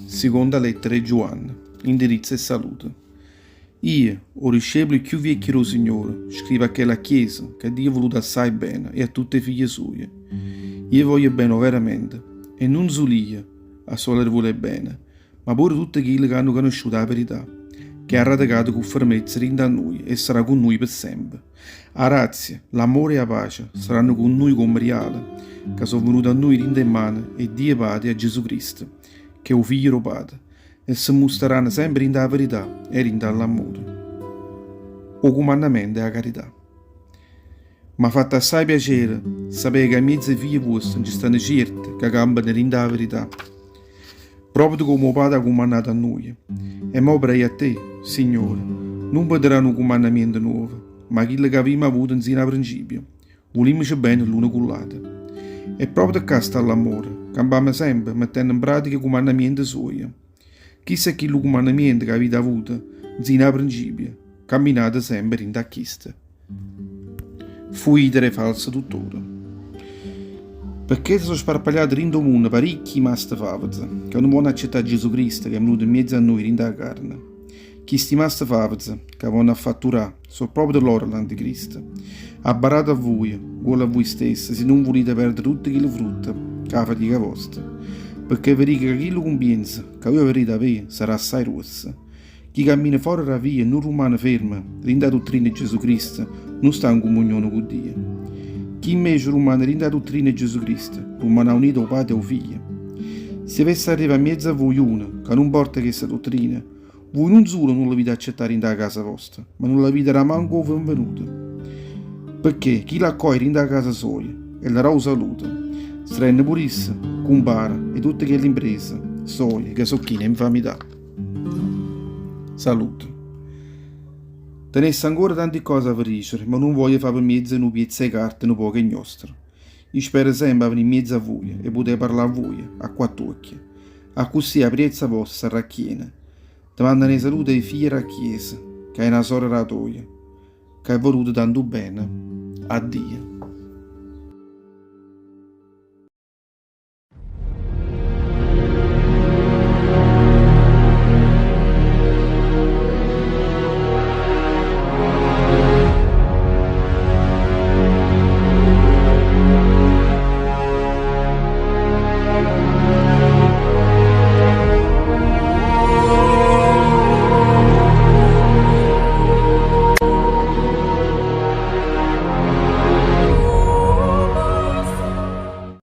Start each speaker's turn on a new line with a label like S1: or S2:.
S1: Seconda lettera di Giovanni, indirizzo e salute. Io, o discepolo più vecchio del Signore, scrivo a quella Chiesa che Dio ha voluto assai bene e a tutte le figlie sue. Io voglio bene veramente, e non solo io, a solo vuole bene, ma pure tutti quelli che hanno conosciuto la verità, che ha radicato con fermezza rinda a noi e sarà con noi per sempre. La razia, l'amore e la pace saranno con noi come reale, che sono venuti a noi rinda in mano e Dio Padre a Gesù Cristo, che è il Figlio Padre, e si mostreranno sempre in la verità e in l'amore. O comandamento è la carità. Ma fatto assai piacere sapere che i miei figli vostri ci stanno certi che campano in la verità, proprio come il Padre ha comandato a noi. E mo prego a te, Signore, non potranno un comandamento nuovo, ma quello che abbiamo avuto insieme a principio. Volimmoci bene l'uno con l'altro. E proprio da sta l'amore, cambiamo sempre mettendo in pratica i comandamenti suoi. Chissà che il comandamento che avete avuto insieme a principio, camminate sempre in d'acchista. Fuitere falso dottore. Perché sono sparpagliati in mondo parecchi masti favazzi, che non vogliono accettare Gesù Cristo che è venuto in mezzo a noi in la carne. Questi masti favazzi che vogliono a fatturare sono proprio loro l'anticristo. Abbarato a voi, vuole a voi stessi, se non volete perdere tutte quelle frutte che la fatica vostra. Perché vedete che chi lo compensa, che voi avrete a voi, sarà assai rossa. Chi cammina fuori dalla via e non rimane fermo, rinda dottrina di Gesù Cristo, non sta in comunione con Dio. Chi invece rimane rinda dottrina di Gesù Cristo, rimane unito al Padre e al Figlio. Se avesse arrivato a mezzo a voi uno, che non porta questa dottrina, voi non solo non la vite accettare in da casa vostra, ma non la vite manco benvenuta. Perché chi l'accoglie in da casa sua e la rao saluta, strenne purissa, compara e tutte quelle imprese, soie che sono chine infamità. Saluto. Tenesse ancora tante cose per dicere, ma non voglio fare per mezzo un piezza di carte un po' che nostro. Io spero sempre venire in mezzo a voi e poter parlare a voi, a quattro occhi. A così la prezza vostra sarà chiena. Ti mandano salute ai figli della Chiesa, che è una sorella tua, che hai voluto tanto bene a Dio.